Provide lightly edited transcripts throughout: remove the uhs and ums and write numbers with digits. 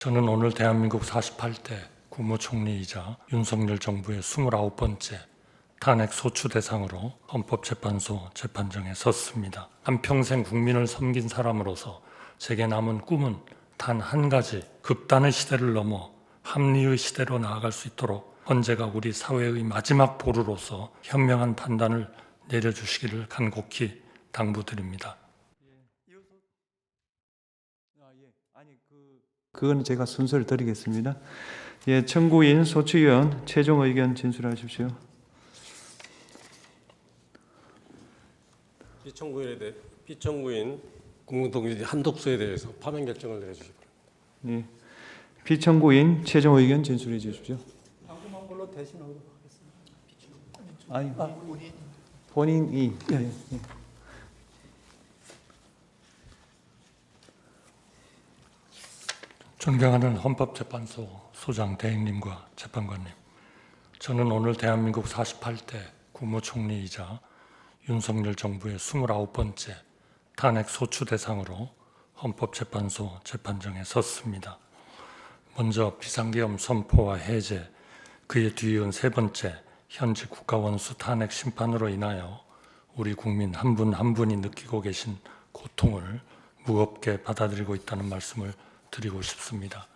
저는 오늘 대한민국 48대 국무총리이자 윤석열 정부의 29번째 탄핵 소추 대상으로 헌법재판소 재판정에 섰습니다. 한평생 국민을 섬긴 사람으로서 제게 남은 꿈은 단 한 가지, 극단의 시대를 넘어 합리의 시대로 나아갈 수 있도록 헌재가 우리 사회의 마지막 보루로서 현명한 판단을 내려주시기를 간곡히 당부드립니다. 그건 제가 순서를 드리겠습니다. 청구인 소추위원 최종 의견 진술하십시오. 피청구인 국무동지 한독수에 대해서 파면 결정을 내려주시기 바랍니다. 피청구인 최종 의견 진술해 주십시오. 궁금한 걸로 대신하도록 하겠습니다. 본인이. 존경하는 헌법재판소 소장 대행님과 재판관님, 저는 오늘 대한민국 48대 국무총리이자 윤석열 정부의 29번째 탄핵 소추 대상으로 헌법재판소 재판정에 섰습니다. 먼저 비상계엄 선포와 해제, 그에 뒤이은 세 번째 현지 국가원수 탄핵 심판으로 인하여 우리 국민 한 분 한 분이 느끼고 계신 고통을 무겁게 받아들이고 있다는 말씀을 드리고 싶습니다.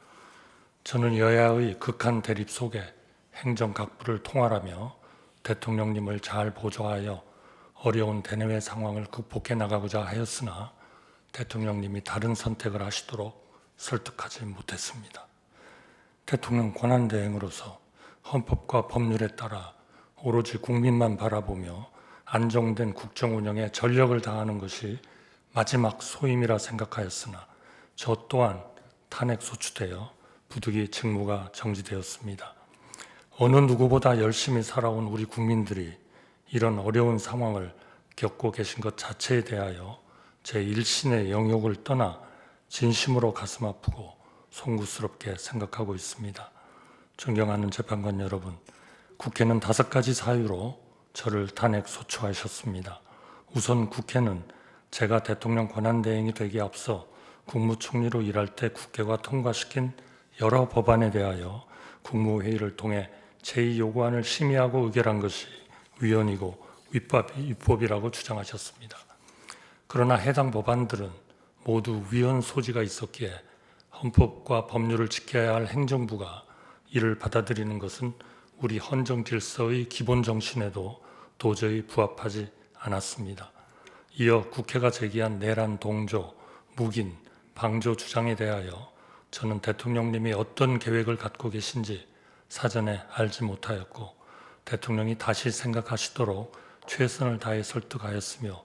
저는 여야의 극한 대립 속에 행정각부를 통할하며 대통령님을 잘 보좌하여 어려운 대내외 상황을 극복해 나가고자 하였으나 대통령님이 다른 선택을 하시도록 설득하지 못했습니다. 대통령 권한대행으로서 헌법과 법률에 따라 오로지 국민만 바라보며 안정된 국정 운영에 전력을 다하는 것이 마지막 소임이라 생각하였으나 저 또한 탄핵 소추되어 부득이 직무가 정지되었습니다. 어느 누구보다 열심히 살아온 우리 국민들이 이런 어려운 상황을 겪고 계신 것 자체에 대하여 제 일신의 영역을 떠나 진심으로 가슴 아프고 송구스럽게 생각하고 있습니다. 존경하는 재판관 여러분, 국회는 5가지 사유로 저를 탄핵 소추하셨습니다. 우선 국회는 제가 대통령 권한대행이 되기에 앞서 국무총리로 일할 때 국회가 통과시킨 여러 법안에 대하여 국무회의를 통해 제2 요구안을 심의하고 의결한 것이 위헌이고 위법이라고 주장하셨습니다. 그러나 해당 법안들은 모두 위헌 소지가 있었기에 헌법과 법률을 지켜야 할 행정부가 이를 받아들이는 것은 우리 헌정 질서의 기본 정신에도 도저히 부합하지 않았습니다. 이어 국회가 제기한 내란 동조, 묵인, 방조 주장에 대하여 저는 대통령님이 어떤 계획을 갖고 계신지 사전에 알지 못하였고 대통령이 다시 생각하시도록 최선을 다해 설득하였으며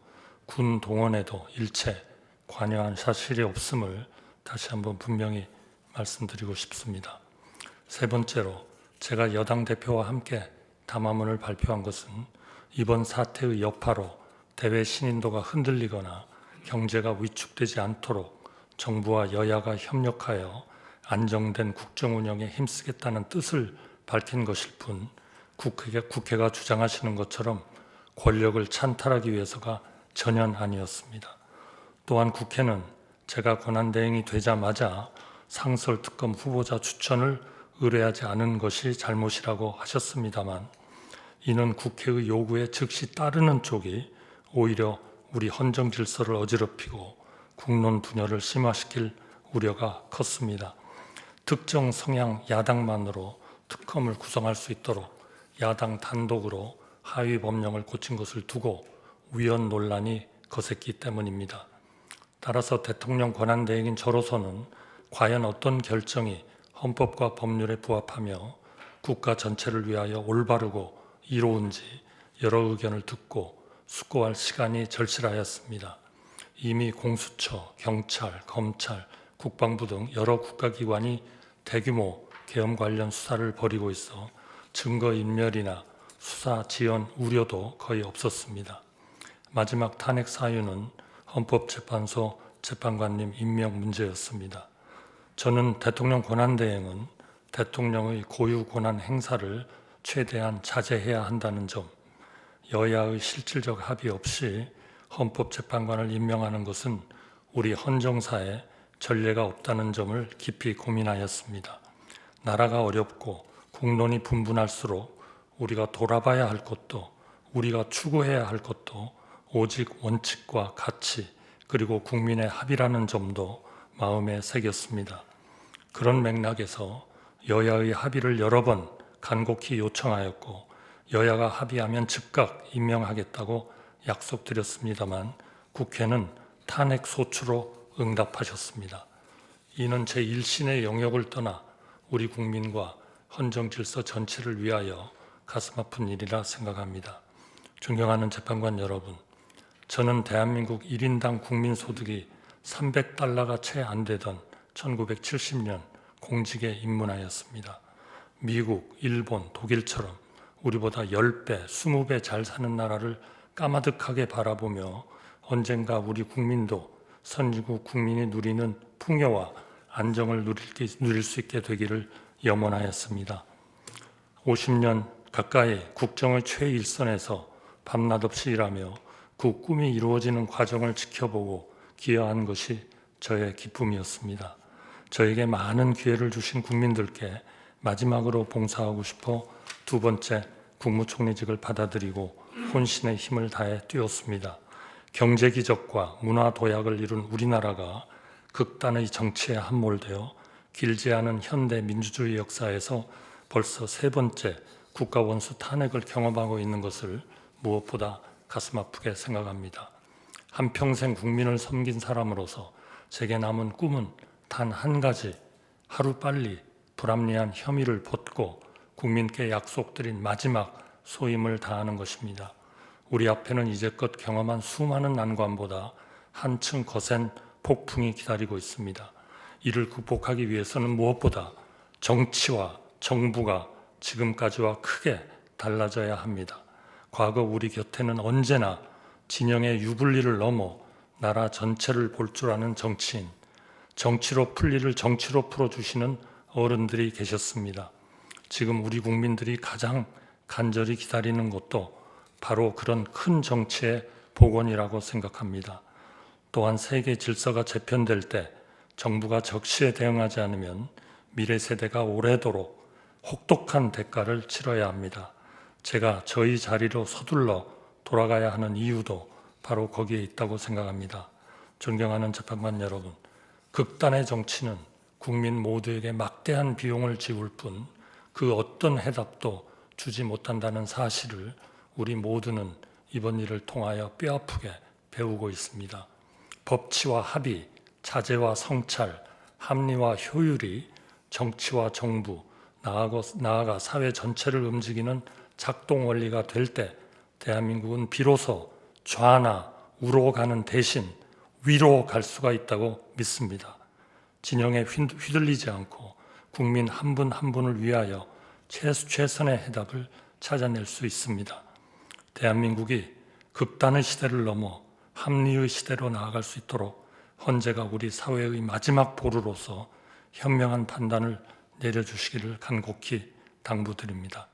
군 동원에도 일체 관여한 사실이 없음을 다시 한번 분명히 말씀드리고 싶습니다. 세 번째로 제가 여당 대표와 함께 담화문을 발표한 것은 이번 사태의 여파로 대외 신인도가 흔들리거나 경제가 위축되지 않도록 정부와 여야가 협력하여 안정된 국정 운영에 힘쓰겠다는 뜻을 밝힌 것일 뿐 국회가 주장하시는 것처럼 권력을 찬탈하기 위해서가 전혀 아니었습니다. 또한 국회는 제가 권한대행이 되자마자 상설특검 후보자 추천을 의뢰하지 않은 것이 잘못이라고 하셨습니다만 이는 국회의 요구에 즉시 따르는 쪽이 오히려 우리 헌정 질서를 어지럽히고 국론 분열을 심화시킬 우려가 컸습니다. 특정 성향 야당만으로 특검을 구성할 수 있도록 야당 단독으로 하위 법령을 고친 것을 두고 위헌 논란이 거셌기 때문입니다. 따라서 대통령 권한대행인 저로서는 과연 어떤 결정이 헌법과 법률에 부합하며 국가 전체를 위하여 올바르고 이로운지 여러 의견을 듣고 숙고할 시간이 절실하였습니다. 이미 공수처, 경찰, 검찰, 국방부 등 여러 국가기관이 대규모 계엄 관련 수사를 벌이고 있어 증거인멸이나 수사 지연 우려도 거의 없었습니다. 마지막 탄핵 사유는 헌법재판소 재판관님 임명 문제였습니다. 저는 대통령 권한대행은 대통령의 고유 권한 행사를 최대한 자제해야 한다는 점, 여야의 실질적 합의 없이 헌법재판관을 임명하는 것은 우리 헌정사에 전례가 없다는 점을 깊이 고민하였습니다. 나라가 어렵고 국론이 분분할수록 우리가 돌아봐야 할 것도 우리가 추구해야 할 것도 오직 원칙과 가치 그리고 국민의 합의라는 점도 마음에 새겼습니다. 그런 맥락에서 여야의 합의를 여러 번 간곡히 요청하였고 여야가 합의하면 즉각 임명하겠다고 약속드렸습니다만 국회는 탄핵 소추로 응답하셨습니다. 이는 제1신의 영역을 떠나 우리 국민과 헌정 질서 전체를 위하여 가슴 아픈 일이라 생각합니다. 존경하는 재판관 여러분, 저는 대한민국 1인당 국민소득이 300달러가 채 안 되던 1970년 공직에 입문하였습니다. 미국, 일본, 독일처럼 우리보다 10배, 20배 잘 사는 나라를 까마득하게 바라보며 언젠가 우리 국민도 선진국 국민이 누리는 풍요와 안정을 누릴 수 있게 되기를 염원하였습니다. 50년 가까이 국정의 최일선에서 밤낮 없이 일하며 그 꿈이 이루어지는 과정을 지켜보고 기여한 것이 저의 기쁨이었습니다. 저에게 많은 기회를 주신 국민들께 마지막으로 봉사하고 싶어 두 번째 국무총리직을 받아들이고 혼신의 힘을 다해 뛰었습니다. 경제 기적과 문화 도약을 이룬 우리나라가 극단의 정치에 함몰되어 길지 않은 현대 민주주의 역사에서 벌써 세 번째 국가 원수 탄핵을 경험하고 있는 것을 무엇보다 가슴 아프게 생각합니다. 한평생 국민을 섬긴 사람으로서 제게 남은 꿈은 단 한 가지, 하루빨리 불합리한 혐의를 벗고 국민께 약속드린 마지막 소임을 다하는 것입니다. 우리 앞에는 이제껏 경험한 수많은 난관보다 한층 거센 폭풍이 기다리고 있습니다. 이를 극복하기 위해서는 무엇보다 정치와 정부가 지금까지와 크게 달라져야 합니다. 과거 우리 곁에는 언제나 진영의 유불리를 넘어 나라 전체를 볼 줄 아는 정치인, 정치로 풀 일을 정치로 풀어주시는 어른들이 계셨습니다. 지금 우리 국민들이 가장 간절히 기다리는 것도 바로 그런 큰 정치의 복원이라고 생각합니다. 또한 세계 질서가 재편될 때 정부가 적시에 대응하지 않으면 미래 세대가 오래도록 혹독한 대가를 치러야 합니다. 제가 저희 자리로 서둘러 돌아가야 하는 이유도 바로 거기에 있다고 생각합니다. 존경하는 재판관 여러분, 극단의 정치는 국민 모두에게 막대한 비용을 지울 뿐 그 어떤 해답도 주지 못한다는 사실을 우리 모두는 이번 일을 통하여 뼈아프게 배우고 있습니다. 법치와 합의, 자제와 성찰, 합리와 효율이 정치와 정부, 나아가 사회 전체를 움직이는 작동 원리가 될 때 대한민국은 비로소 좌나 우로 가는 대신 위로 갈 수가 있다고 믿습니다. 진영에 휘둘리지 않고 국민 한 분 한 분을 위하여 최선의 해답을 찾아낼 수 있습니다. 대한민국이 극단의 시대를 넘어 합리의 시대로 나아갈 수 있도록 헌재가 우리 사회의 마지막 보루로서 현명한 판단을 내려주시기를 간곡히 당부드립니다.